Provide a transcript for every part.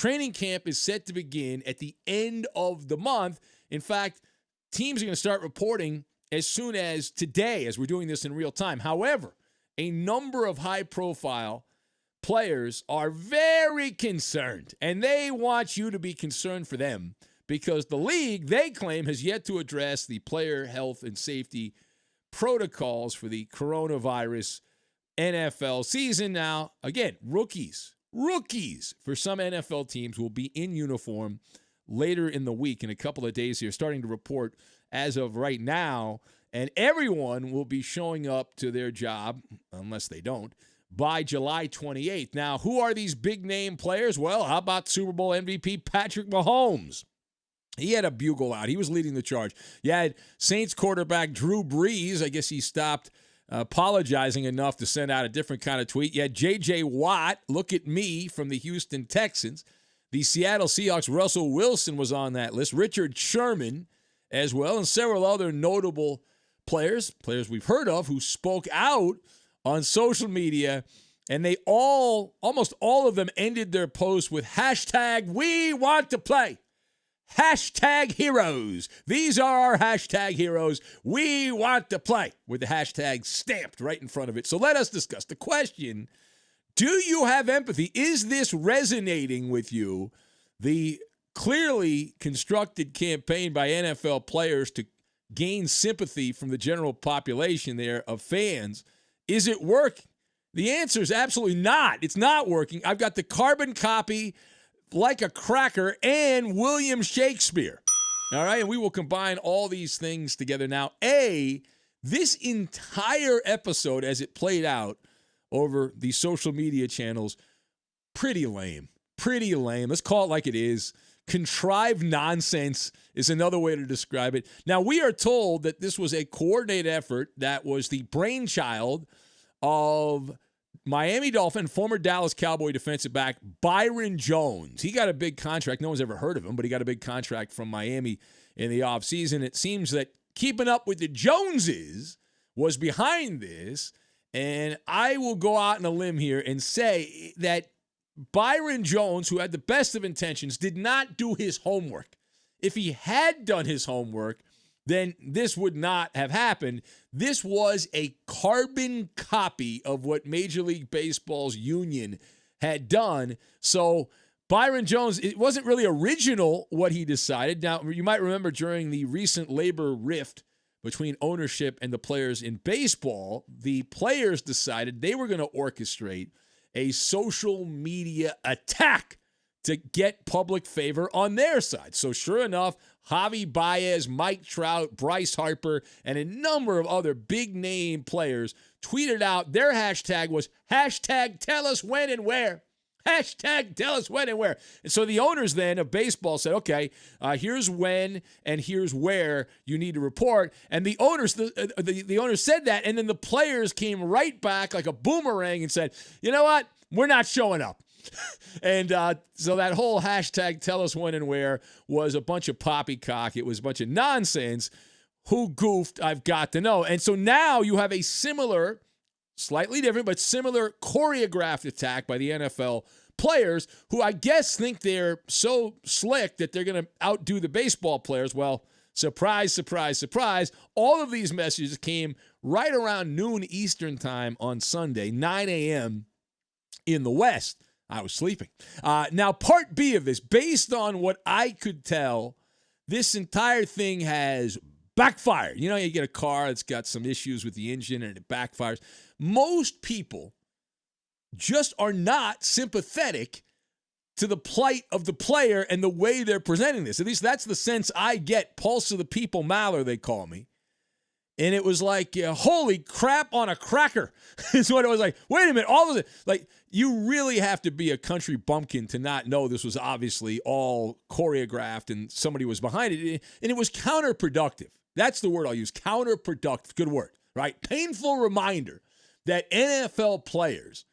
training camp is set to begin at the end of the month. In fact, teams are going to start reporting as soon as today, as we're doing this in real time. However, a number of high-profile players are very concerned, and they want you to be concerned for them because the league, they claim, has yet to address the player health and safety protocols for the coronavirus NFL season. Now, again, rookies for some NFL teams will be in uniform later in the week in a couple of days here, starting to report as of right now, and everyone will be showing up to their job, unless they don't, by July 28th. Now, who are these big-name players? Well, how about Super Bowl MVP Patrick Mahomes? He had a bugle out. He was leading the charge. You had Saints quarterback Drew Brees. I guess he stopped apologizing enough to send out a different kind of tweet. You had J.J. Watt, look at me, from the Houston Texans. The Seattle Seahawks, Russell Wilson was on that list. Richard Sherman as well, and several other notable players we've heard of who spoke out on social media, and they almost all of them ended their posts with hashtag we want to play. Hashtag heroes. These are our hashtag heroes. We want to play, with the hashtag stamped right in front of it. So let us discuss the question. Do you have empathy? Is this resonating with you? The clearly constructed campaign by NFL players to gain sympathy from the general population there of fans. Is it working? The answer is absolutely not. It's not working. I've got the carbon copy like a cracker and William Shakespeare. All right, and we will combine all these things together now. This entire episode as it played out over the social media channels, pretty lame. Pretty lame. Let's call it like it is. Contrived nonsense is another way to describe it. Now, we are told that this was a coordinated effort that was the brainchild of Miami Dolphin, former Dallas Cowboy defensive back Byron Jones. He got a big contract. No one's ever heard of him, but he got a big contract from Miami in the offseason. It seems that keeping up with the Joneses was behind this, and I will go out on a limb here and say that Byron Jones, who had the best of intentions, did not do his homework. If he had done his homework, then this would not have happened. This was a carbon copy of what Major League Baseball's union had done. So Byron Jones, it wasn't really original what he decided. Now, you might remember during the recent labor rift between ownership and the players in baseball, the players decided they were going to orchestrate a social media attack to get public favor on their side. So sure enough, Javi Baez, Mike Trout, Bryce Harper, and a number of other big-name players tweeted out their hashtag was hashtag tell us when and where. Hashtag tell us when and where. And so the owners then of baseball said, okay, here's when and here's where you need to report. And the owners, the owners said that, and then the players came right back like a boomerang and said, you know what? We're not showing up. And so that whole hashtag tell us when and where was a bunch of poppycock. It was a bunch of nonsense. Who goofed? I've got to know. And so now you have a similar, slightly different, but similar choreographed attack by the NFL players who I guess think they're so slick that they're going to outdo the baseball players. Well, surprise, surprise, surprise. All of these messages came right around noon Eastern time on Sunday, 9 a.m. in the West. I was sleeping. Now, part B of this, based on what I could tell, this entire thing has backfired. You know, you get a car that's got some issues with the engine and it backfires. Most people just are not sympathetic to the plight of the player and the way they're presenting this. At least that's the sense I get. Pulse of the people Maller, they call me. And it was like, holy crap on a cracker is what it was like. Wait a minute, all of it. Like, you really have to be a country bumpkin to not know this was obviously all choreographed and somebody was behind it. And it was counterproductive. That's the word I'll use, counterproductive. Good word, right? Painful reminder that NFL players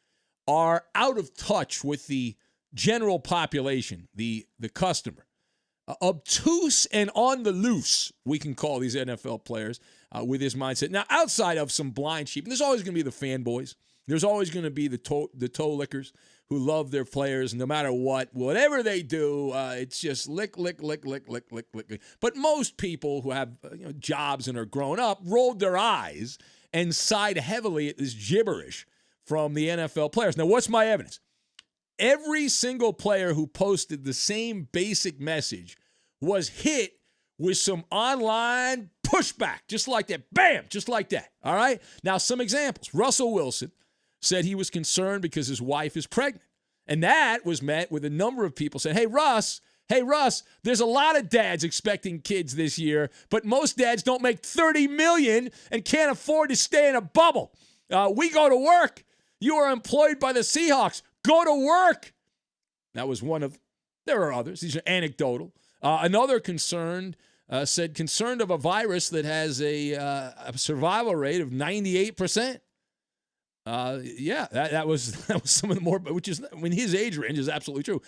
are out of touch with the general population, the customer. Obtuse and on the loose, we can call these NFL players with this mindset. Now, outside of some blind sheep, and there's always going to be the fanboys. There's always going to be the toe lickers who love their players no matter whatever they do. It's just lick. But most people who have jobs and are grown up rolled their eyes and sighed heavily at this gibberish from the NFL players. Now, what's my evidence? Every single player who posted the same basic message was hit with some online pushback, just like that. Bam, just like that. All right? Now, some examples. Russell Wilson said he was concerned because his wife is pregnant. And that was met with a number of people saying, hey, Russ, there's a lot of dads expecting kids this year, but most dads don't make $30 million and can't afford to stay in a bubble. We go to work. You are employed by the Seahawks. Go to work. That was one of, there are others. These are anecdotal. Another concerned concerned of a virus that has a survival rate of 98%. That was some of the more, which is, I mean, his age range is absolutely true.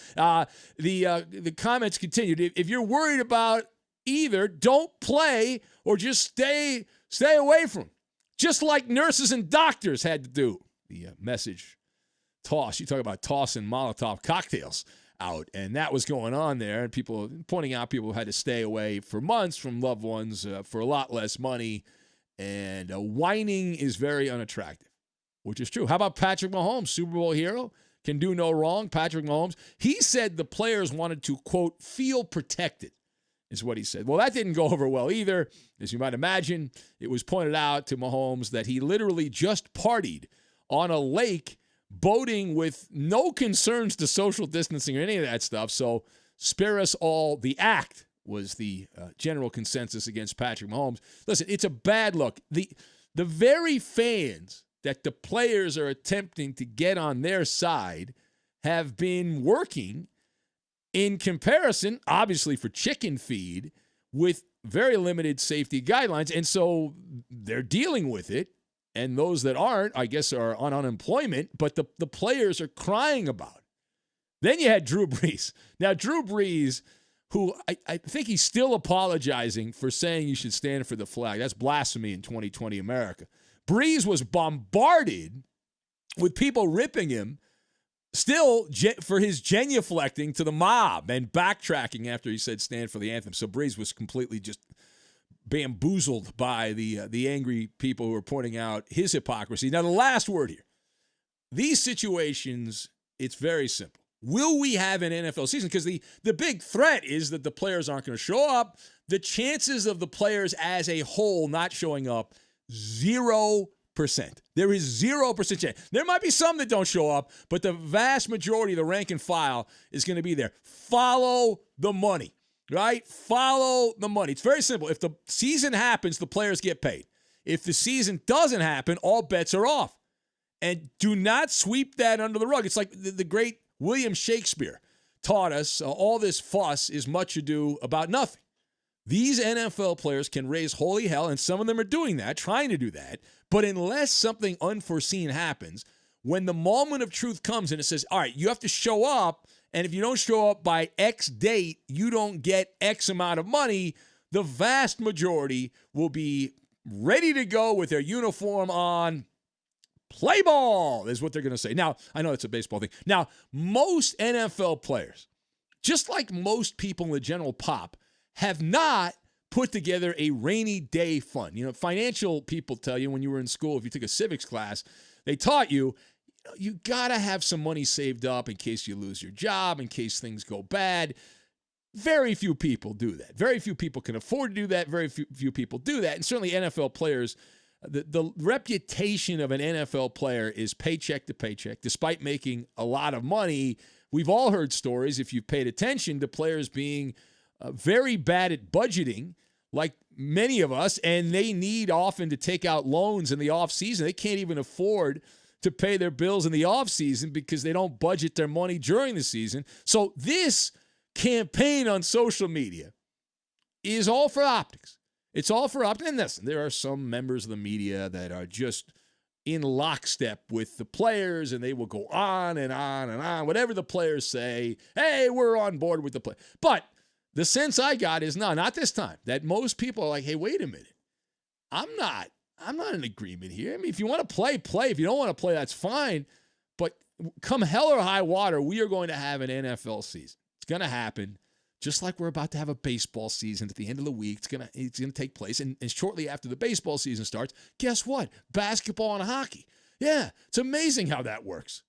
The comments continued. If you're worried about either, don't play or just stay away from them. Just like nurses and doctors had to do. The message toss. You talk about tossing Molotov cocktails out, and that was going on there, and people pointing out people had to stay away for months from loved ones for a lot less money, and whining is very unattractive, which is true. How about Patrick Mahomes, Super Bowl hero, can do no wrong? Patrick Mahomes, he said the players wanted to, quote, feel protected, is what he said. Well, that didn't go over well either. As you might imagine, it was pointed out to Mahomes that he literally just partied on a lake boating with no concerns to social distancing or any of that stuff. So spare us all the act was the general consensus against Patrick Mahomes. Listen, it's a bad look. The very fans that the players are attempting to get on their side have been working in comparison, obviously for chicken feed, with very limited safety guidelines. And so they're dealing with it. And those that aren't, I guess, are on unemployment, but the players are crying about it. Then you had Drew Brees. Now, Drew Brees, who I think he's still apologizing for saying you should stand for the flag. That's blasphemy in 2020 America. Brees was bombarded with people ripping him still for his genuflecting to the mob and backtracking after he said stand for the anthem. So Brees was completely just bamboozled by the angry people who are pointing out his hypocrisy. Now, the last word here. These situations, it's very simple. Will we have an NFL season? Because the big threat is that the players aren't going to show up. The chances of the players as a whole not showing up, 0%. There is 0% chance. There might be some that don't show up, but the vast majority of the rank and file is going to be there. Follow the money. Right? Follow the money. It's very simple. If the season happens, the players get paid. If the season doesn't happen, all bets are off. And do not sweep that under the rug. It's like the great William Shakespeare taught us, all this fuss is much ado about nothing. These NFL players can raise holy hell, and some of them are doing that, trying to do that. But unless something unforeseen happens, when the moment of truth comes and it says, all right, you have to show up, and if you don't show up by X date, you don't get X amount of money, the vast majority will be ready to go with their uniform on. Play ball is what they're going to say. Now, I know it's a baseball thing. Now, most NFL players, just like most people in the general pop, have not put together a rainy day fund. You know, financial people tell you when you were in school, if you took a civics class, they taught you, you got to have some money saved up in case you lose your job, in case things go bad. Very few people do that. Very few people can afford to do that. Very few people do that. And certainly NFL players, the reputation of an NFL player is paycheck to paycheck. Despite making a lot of money, we've all heard stories, if you've paid attention, to players being very bad at budgeting, like many of us, and they need often to take out loans in the offseason. They can't even afford to pay their bills in the offseason because they don't budget their money during the season. So this campaign on social media is all for optics. It's all for optics. And listen, there are some members of the media that are just in lockstep with the players, and they will go on and on and on. Whatever the players say, hey, we're on board with the play. But the sense I got is, no, not this time, that most people are like, hey, wait a minute. I'm not in agreement here. I mean, if you want to play, play. If you don't want to play, that's fine. But come hell or high water, we are going to have an NFL season. It's going to happen. Just like we're about to have a baseball season at the end of the week, it's gonna take place. And shortly after the baseball season starts, guess what? Basketball and hockey. Yeah, it's amazing how that works.